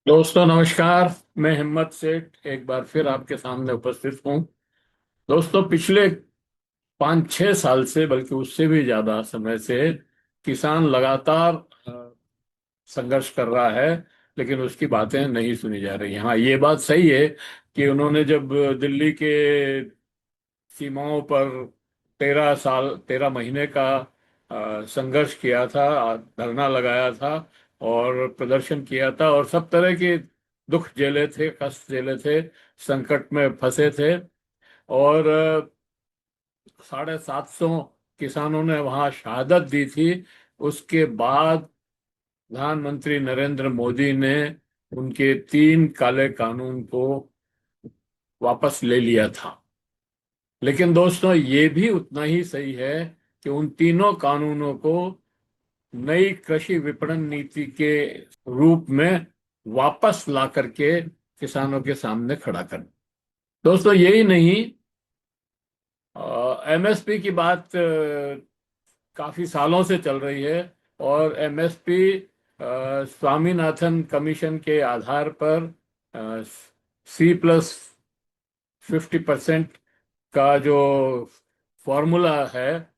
दोस्तों नमस्कार। मैं हिम्मत सेठ एक बार फिर आपके सामने उपस्थित हूँ। दोस्तों पिछले 5-6 साल से, बल्कि उससे भी ज्यादा समय से किसान लगातार संघर्ष कर रहा है, लेकिन उसकी बातें नहीं सुनी जा रही। हाँ, ये बात सही है कि उन्होंने जब दिल्ली के सीमाओं पर 13 साल 13 महीने का संघर्ष किया था, धरना लगाया था और प्रदर्शन किया था और सब तरह के दुख झेले थे, कष्ट झेले थे, संकट में फंसे थे। और 750 किसानों ने वहां शहादत दी थी। उसके बाद प्रधानमंत्री नरेंद्र मोदी ने उनके 3 काले कानून को वापस ले लिया था। लेकिन दोस्तों ये भी उतना ही सही है कि उन तीनों कानूनों को नई कृषि विपणन नीति के रूप में वापस ला करके किसानों के सामने खड़ा कर। दोस्तों यही नहीं, एमएसपी की बात काफी सालों से चल रही है और एमएसपी स्वामीनाथन कमीशन के आधार पर C+50% का जो फॉर्मूला है,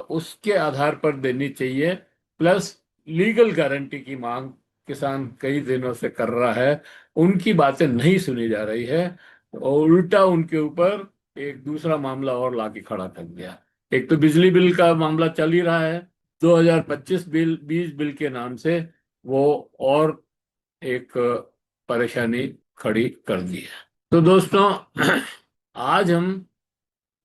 उसके आधार पर देनी चाहिए। प्लस लीगल गारंटी की मांग किसान कई दिनों से कर रहा है। उनकी बातें नहीं सुनी जा रही है और उल्टा उनके ऊपर एक दूसरा मामला और लाके खड़ा कर दिया। एक तो बिजली बिल का मामला चल ही रहा है, 2025 बिल 20 बिल के नाम से वो और एक परेशानी खड़ी कर दी है। तो दोस्तों आज हम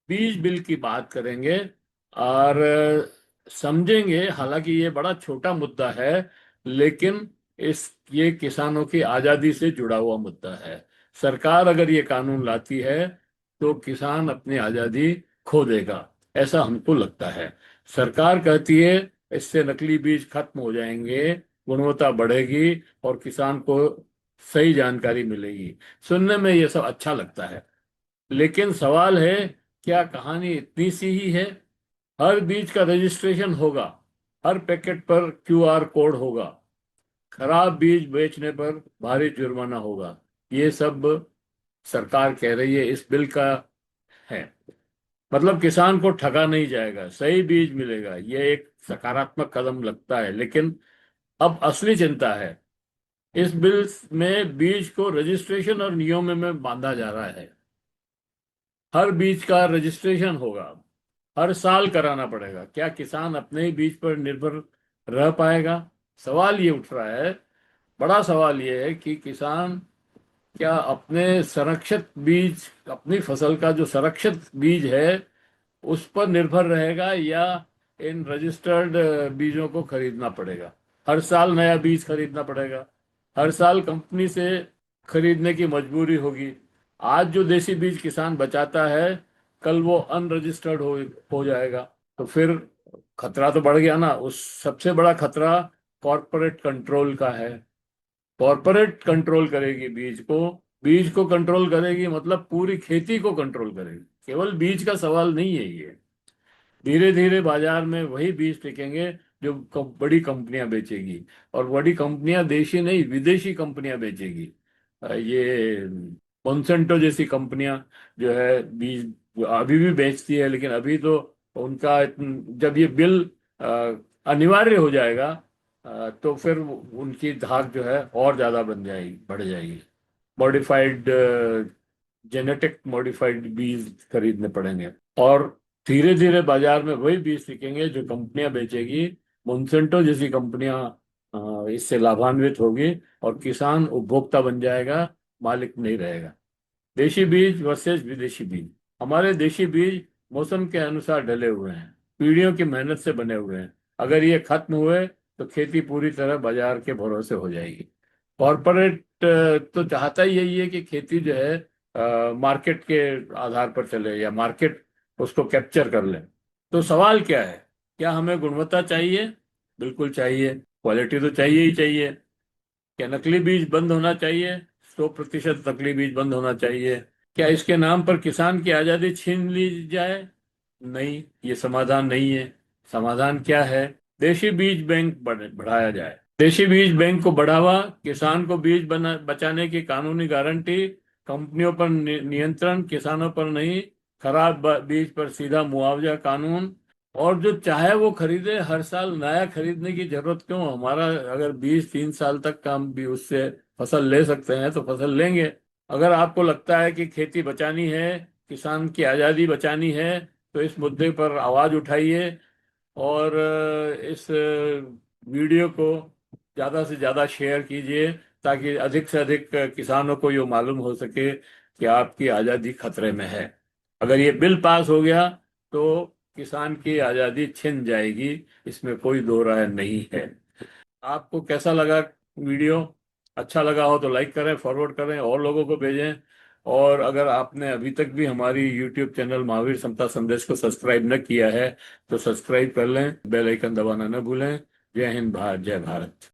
बीज बिल की बात करेंगे और समझेंगे। हालांकि ये बड़ा छोटा मुद्दा है, लेकिन इस ये किसानों की आजादी से जुड़ा हुआ मुद्दा है। सरकार अगर ये कानून लाती है तो किसान अपनी आजादी खो देगा, ऐसा हमको लगता है। सरकार कहती है इससे नकली बीज खत्म हो जाएंगे, गुणवत्ता बढ़ेगी और किसान को सही जानकारी मिलेगी। सुनने में ये सब अच्छा लगता है, लेकिन सवाल है क्या कहानी इतनी सी ही है? हर बीज का रजिस्ट्रेशन होगा, हर पैकेट पर क्यूआर कोड होगा, खराब बीज बेचने पर भारी जुर्माना होगा। ये सब सरकार कह रही है इस बिल का है। मतलब किसान को ठगा नहीं जाएगा, सही बीज मिलेगा। ये एक सकारात्मक कदम लगता है, लेकिन अब असली चिंता है इस बिल में बीज को रजिस्ट्रेशन और नियमों में बांधा जा रहा है। हर बीज का रजिस्ट्रेशन होगा, हर साल कराना पड़ेगा। क्या किसान अपने ही बीज पर निर्भर रह पाएगा? सवाल ये उठ रहा है, बड़ा सवाल ये है कि किसान क्या अपने संरक्षित बीज, अपनी फसल का जो संरक्षित बीज है उस पर निर्भर रहेगा या इन रजिस्टर्ड बीजों को खरीदना पड़ेगा? हर साल नया बीज खरीदना पड़ेगा, हर साल कंपनी से खरीदने की मजबूरी होगी। आज जो देसी बीज किसान बचाता है, कल वो अनरजिस्टर्ड हो जाएगा। तो फिर खतरा तो बढ़ गया ना। उस सबसे बड़ा खतरा कॉरपोरेट कंट्रोल का है। कॉरपोरेट कंट्रोल करेगी बीज को, बीज को कंट्रोल करेगी मतलब पूरी खेती को कंट्रोल करेगी। केवल बीज का सवाल नहीं है ये। धीरे धीरे बाजार में वही बीज टिकेंगे जो बड़ी कंपनियां बेचेगी, और बड़ी कंपनियां देशी नहीं विदेशी कंपनियां बेचेगी। ये मोनसेंटो जैसी कंपनियां जो है बीज अभी भी बेचती है, लेकिन अभी तो उनका जब ये बिल अनिवार्य हो जाएगा तो फिर उनकी धाक जो है और ज्यादा बन जाएगी, बढ़ जाएगी। मॉडिफाइड, जेनेटिक मॉडिफाइड बीज खरीदने पड़ेंगे और धीरे धीरे बाजार में वही बीज बिकेंगे जो कंपनियां बेचेगी। मोन्सेंटो जैसी कंपनियां इससे लाभान्वित होगी और किसान उपभोक्ता बन जाएगा, मालिक नहीं रहेगा। देशी बीज वर्सेस विदेशी बीज। हमारे देशी बीज मौसम के अनुसार ढले हुए हैं, पीढ़ियों की मेहनत से बने हुए हैं। अगर ये खत्म हुए तो खेती पूरी तरह बाजार के भरोसे हो जाएगी। कॉरपोरेट तो चाहता ही यही है कि खेती जो है मार्केट के आधार पर चले या मार्केट उसको कैप्चर कर ले। तो सवाल क्या है? क्या हमें गुणवत्ता चाहिए? बिल्कुल चाहिए, क्वालिटी तो चाहिए ही चाहिए। क्या नकली बीज बंद होना चाहिए? 100% नकली बीज बंद होना चाहिए। क्या इसके नाम पर किसान की आजादी छीन ली जाए? नहीं, ये समाधान नहीं है। समाधान क्या है? देशी बीज बैंक बढ़ाया जाए, देशी बीज बैंक को बढ़ावा, किसान को बीज बचाने की कानूनी गारंटी, कंपनियों पर नियंत्रण, किसानों पर नहीं, खराब बीज पर सीधा मुआवजा कानून, और जो चाहे वो खरीदे, हर साल नया खरीदने की जरूरत क्यों? हमारा अगर बीज 3 साल तक का हम भी उससे फसल ले सकते हैं तो फसल लेंगे। अगर आपको लगता है कि खेती बचानी है, किसान की आज़ादी बचानी है, तो इस मुद्दे पर आवाज उठाइए, और इस वीडियो को ज़्यादा से ज़्यादा शेयर कीजिए, ताकि अधिक से अधिक किसानों को ये मालूम हो सके कि आपकी आज़ादी खतरे में है। अगर ये बिल पास हो गया तो किसान की आज़ादी छिन जाएगी, इसमें कोई दो राय नहीं है। आपको कैसा लगा वीडियो? अच्छा लगा हो तो लाइक करें, फॉरवर्ड करें, और लोगों को भेजें। और अगर आपने अभी तक भी हमारी यूट्यूब चैनल महावीर समता संदेश को सब्सक्राइब न किया है तो सब्सक्राइब कर लें, बेल आइकन दबाना न भूलें। जय हिंद, भारत जय भारत।